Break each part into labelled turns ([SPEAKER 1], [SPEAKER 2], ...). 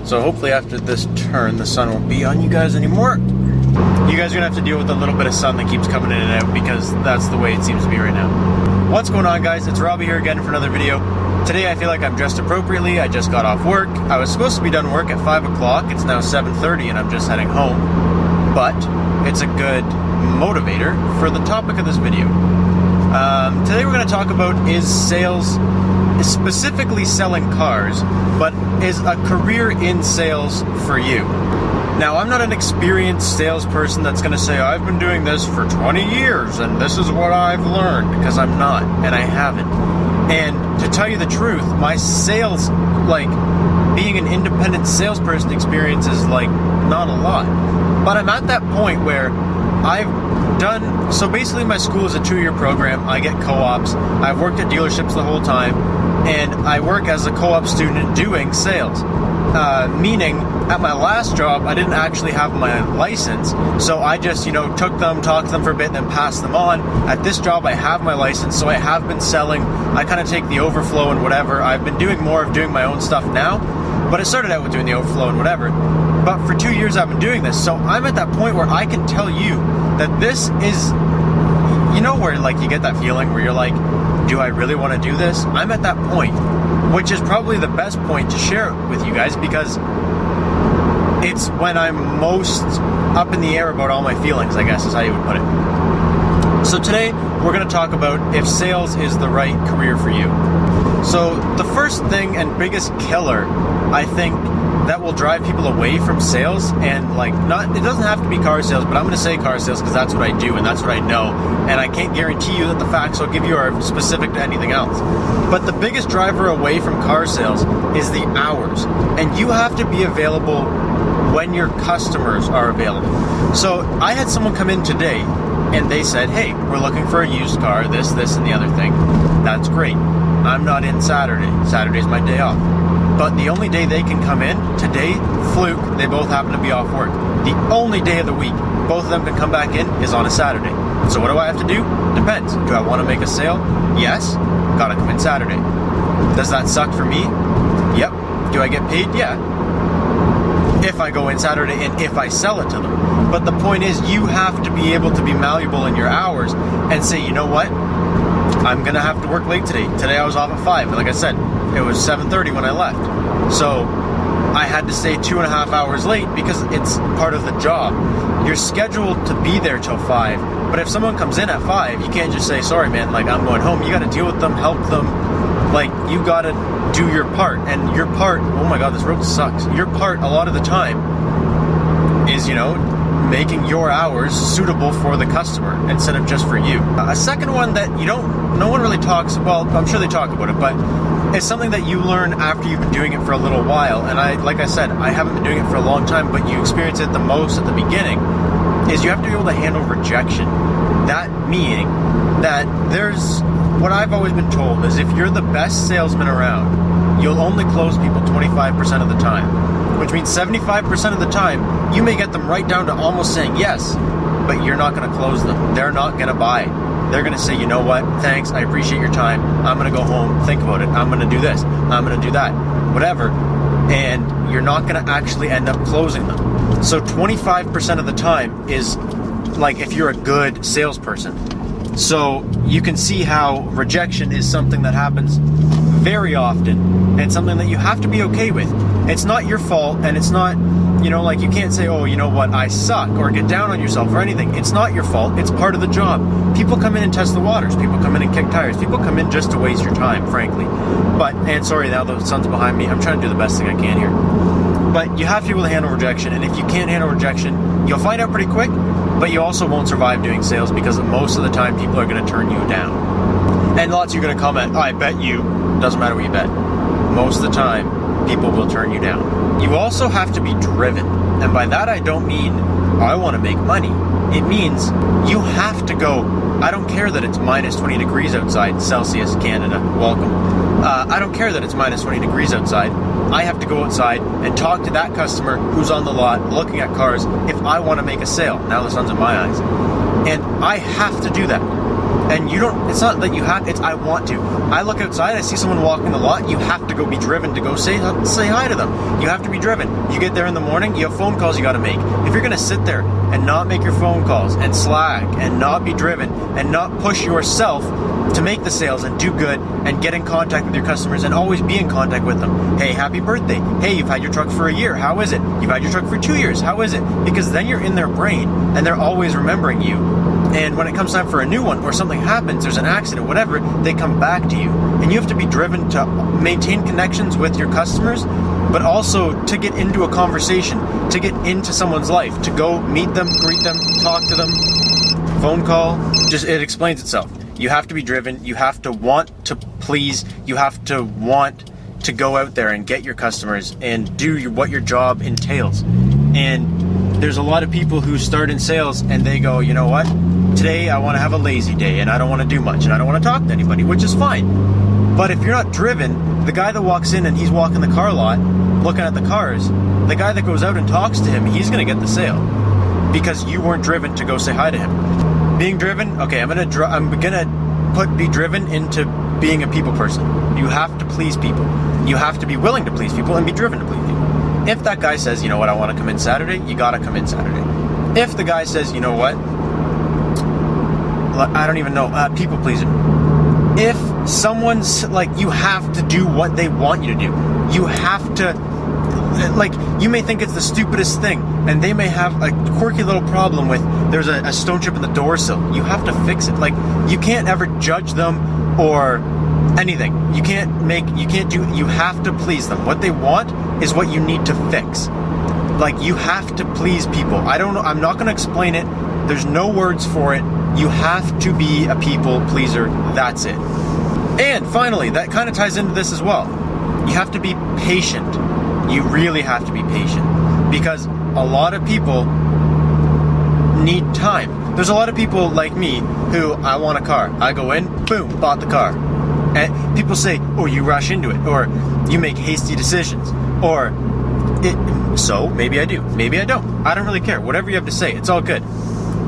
[SPEAKER 1] So hopefully after this turn, the sun won't be on you guys anymore. You guys are gonna have to deal with a little bit of sun that keeps coming in and out because that's the way it seems to be right now. What's going on, guys? It's Robbie here again for another video. Today I feel like I'm dressed appropriately. I just got off work. I was supposed to be done work at 5 o'clock. It's now 7:30 and I'm just heading home. But it's a good motivator for the topic of this video. Today we're going to talk about is sales, specifically selling cars, but is a career in sales for you? Now, I'm not an experienced salesperson that's going to say, I've been doing this for 20 years and this is what I've learned, because I'm not, and I haven't. And to tell you the truth, my sales, like being an independent salesperson experience is like not a lot. But I'm at that point where I've done, so basically my school is a 2-year program. I get co-ops. I've worked at dealerships the whole time, and I work as a co-op student doing sales. Meaning, at my last job, I didn't actually have my license, so I just, took them, talked to them for a bit, and then passed them on. At this job, I have my license, so I have been selling. I kind of take the overflow and whatever. I've been doing more of doing my own stuff now, but it started out with doing the overflow and whatever. But for 2 years, I've been doing this, so I'm at that point where I can tell you that this is, where like you get that feeling where you're like, do I really want to do this? I'm at that point, which is probably the best point to share it with you guys because it's when I'm most up in the air about all my feelings, I guess is how you would put it. So today, we're going to talk about if sales is the right career for you. So the first thing and biggest killer, I think, that will drive people away from sales, and it doesn't have to be car sales, but I'm going to say car sales because that's what I do and that's what I know, and I can't guarantee you that the facts I'll give you are specific to anything else. But the biggest driver away from car sales is the hours, and you have to be available when your customers are available. So I had someone come in today and they said, hey, we're looking for a used car, this, and the other thing. That's great. I'm not in Saturday. Saturday's my day off. But the only day they can come in, today, fluke, they both happen to be off work. The only day of the week both of them can come back in is on a Saturday. So what do I have to do? Depends. Do I want to make a sale? Yes. Gotta come in Saturday. Does that suck for me? Yep. Do I get paid? Yeah. If I go in Saturday and if I sell it to them. But the point is, you have to be able to be malleable in your hours and say, you know what? I'm going to have to work late today. Today I was off at 5. Like I said, it was 7:30 when I left. So I had to stay 2.5 hours late because it's part of the job. You're scheduled to be there till 5. But if someone comes in at 5, you can't just say, sorry man, I'm going home. You got to deal with them, help them. You got to do your part. And your part, oh my God, this road sucks. Your part a lot of the time is, making your hours suitable for the customer instead of just for you. A second one that no one really talks, well, I'm sure they talk about it, but it's something that you learn after you've been doing it for a little while. And like I said, I haven't been doing it for a long time, but you experience it the most at the beginning, is you have to be able to handle rejection. That meaning that there's, what I've always been told is if you're the best salesman around, you'll only close people 25% of the time, which means 75% of the time, you may get them right down to almost saying yes, but you're not going to close them. They're not going to buy. They're going to say, you know what, thanks, I appreciate your time. I'm going to go home, think about it. I'm going to do this. I'm going to do that. Whatever. And you're not going to actually end up closing them. So 25% of the time is if you're a good salesperson. So you can see how rejection is something that happens very often and something that you have to be okay with. It's not your fault, and it's not, you can't say, oh, you know what, I suck, or get down on yourself or anything. It's not your fault. It's part of the job. People come in and test the waters. People come in and kick tires. People come in just to waste your time, frankly. And sorry, now the sun's behind me. I'm trying to do the best thing I can here. But you have to be able to handle rejection, and if you can't handle rejection, you'll find out pretty quick, but you also won't survive doing sales because most of the time people are going to turn you down. And lots of you are going to comment, I bet you. Doesn't matter what you bet. Most of the time, people will turn you down. You also have to be driven. And by that I don't mean, I want to make money. It means you have to go, I don't care that it's minus 20 degrees outside, Celsius, Canada, welcome. I don't care that it's minus 20 degrees outside. I have to go outside and talk to that customer who's on the lot looking at cars if I want to make a sale. Now the sun's in my eyes. And I have to do that. And you don't, it's not that you have, it's I want to. I look outside, I see someone walking the lot, you have to go be driven to go say hi to them. You have to be driven. You get there in the morning, you have phone calls you gotta make. If you're gonna sit there and not make your phone calls and slack and not be driven and not push yourself to make the sales and do good and get in contact with your customers and always be in contact with them. Hey, happy birthday. Hey, you've had your truck for a year. How is it? You've had your truck for 2 years. How is it? Because then you're in their brain and they're always remembering you. And when it comes time for a new one or something happens, there's an accident, whatever, they come back to you. And you have to be driven to maintain connections with your customers, but also to get into a conversation, to get into someone's life, to go meet them, greet them, talk to them, phone call. Just, it explains itself. You have to be driven. You have to want to please. You have to want to go out there and get your customers and do what your job entails. And there's a lot of people who start in sales and they go, you know what? Today I want to have a lazy day and I don't want to do much and I don't want to talk to anybody, which is fine. But if you're not driven, the guy that walks in and he's walking the car lot, looking at the cars, the guy that goes out and talks to him, he's going to get the sale because you weren't driven to go say hi to him. Being driven, okay, I'm gonna put be driven into being a people person. You have to please people. You have to be willing to please people and be driven to please people. If that guy says, you know what, I want to come in Saturday, you gotta come in Saturday. If the guy says, you know what, I don't even know, people pleaser. If someone's like, you have to do what they want you to do. You have to, like, you may think it's the stupidest thing, and they may have a quirky little problem with, there's a stone chip in the door sill. You have to fix it. Like, you can't ever judge them or anything. You have to please them. What they want is what you need to fix. Like, you have to please people. I don't know, I'm not going to explain it. There's no words for it. You have to be a people pleaser. That's it. And finally, that kind of ties into this as well. You have to be patient. You really have to be patient because a lot of people need time. There's a lot of people like me who, I want a car. I go in, boom, bought the car. And people say, oh, you rush into it, or you make hasty decisions, or so maybe I do, maybe I don't. I don't really care. Whatever you have to say, it's all good.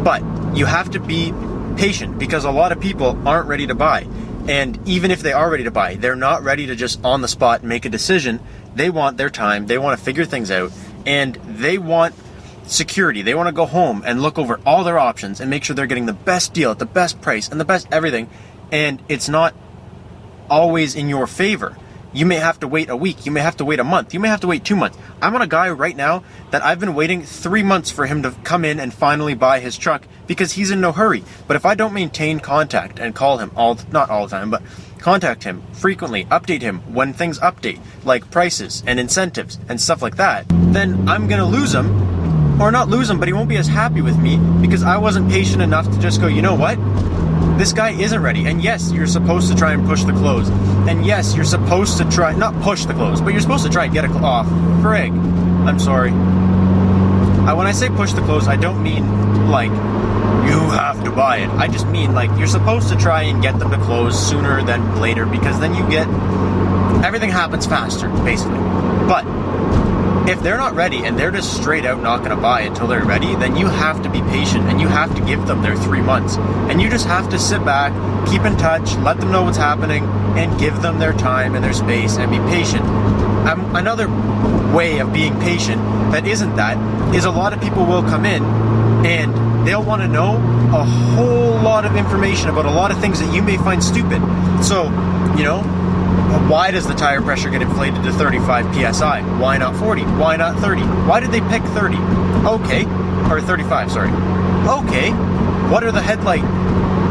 [SPEAKER 1] But you have to be patient because a lot of people aren't ready to buy. And even if they are ready to buy, they're not ready to just on the spot make a decision. They want their time, they want to figure things out, and they want security. They want to go home and look over all their options and make sure they're getting the best deal at the best price and the best everything. And it's not always in your favor. You may have to wait a week, you may have to wait a month, you may have to wait 2 months. I'm on a guy right now that I've been waiting 3 months for him to come in and finally buy his truck because he's in no hurry. But if I don't maintain contact and call him not all the time, but contact him frequently, update him when things update, like prices and incentives and stuff like that, then I'm gonna lose him, or not lose him, but he won't be as happy with me because I wasn't patient enough to just go, you know what? This guy isn't ready. And yes, you're supposed to try and push the close. And yes, you're supposed to try, not push the close, but you're supposed to try and get it off. Frig. I'm sorry. When I say push the close, I don't mean like you have to buy it. I just mean like you're supposed to try and get them to close sooner than later because then you get, everything happens faster, basically. But if they're not ready and they're just straight out not going to buy until they're ready, then you have to be patient and you have to give them their 3 months. And you just have to sit back, keep in touch, let them know what's happening, and give them their time and their space and be patient. Another way of being patient that isn't that is a lot of people will come in and they'll want to know a whole lot of information about a lot of things that you may find stupid. So, you know, why does the tire pressure get inflated to 35 psi? Why not 40? Why not 30? Why did they pick 30? Okay, or 35, sorry. Okay, what are the headlight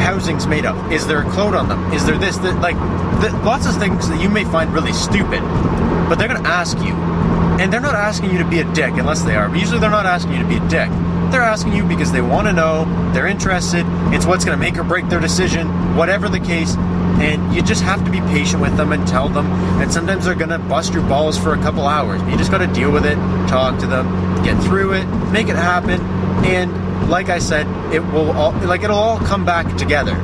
[SPEAKER 1] housings made of? Is there a coat on them? Is there this, lots of things that you may find really stupid, but they're gonna ask you. And they're not asking you to be a dick, unless they are. But usually they're not asking you to be a dick. They're asking you because they want to know, they're interested, it's what's going to make or break their decision, whatever the case, and you just have to be patient with them and tell them, and sometimes they're going to bust your balls for a couple hours. You just got to deal with it, talk to them, get through it, make it happen, and like I said, it'll all come back together.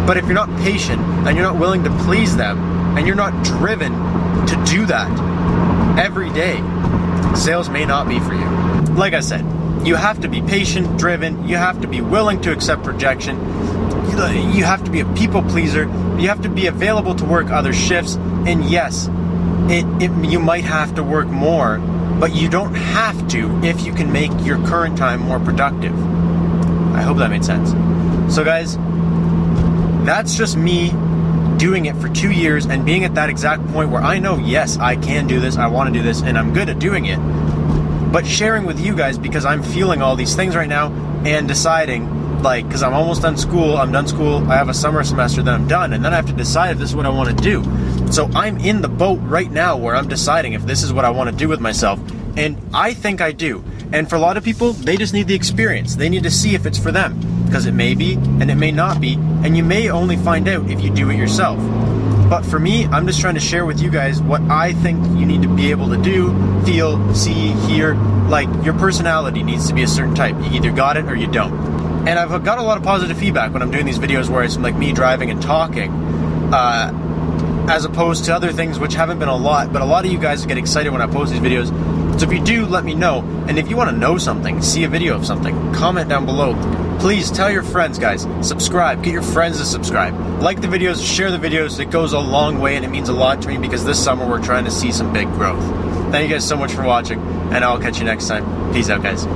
[SPEAKER 1] But if you're not patient, and you're not willing to please them, and you're not driven to do that every day, sales may not be for you. Like I said, you have to be patient, driven, you have to be willing to accept rejection. you have to be a people pleaser. You have to be available to work other shifts. And yes, you might have to work more, but you don't have to if you can make your current time more productive. I hope that made sense. So guys, that's just me doing it for 2 years and being at that exact point where I know, yes, I can do this, I want to do this, and I'm good at doing it. But sharing with you guys because I'm feeling all these things right now and deciding, like, because I'm almost done school, I have a summer semester, then I'm done, and then I have to decide if this is what I want to do. So I'm in the boat right now where I'm deciding if this is what I want to do with myself, and I think I do. And for a lot of people, they just need the experience. They need to see if it's for them, because it may be and it may not be, and you may only find out if you do it yourself. But for me, I'm just trying to share with you guys what I think you need to be able to do, feel, see, hear. Like, your personality needs to be a certain type. You either got it or you don't. And I've got a lot of positive feedback when I'm doing these videos where it's like me driving and talking, as opposed to other things which haven't been a lot, but a lot of you guys get excited when I post these videos. So if you do, let me know. And if you want to know something, see a video of something, comment down below. Please tell your friends, guys. Subscribe. Get your friends to subscribe. Like the videos, share the videos. It goes a long way and it means a lot to me because this summer we're trying to see some big growth. Thank you guys so much for watching, and I'll catch you next time. Peace out, guys.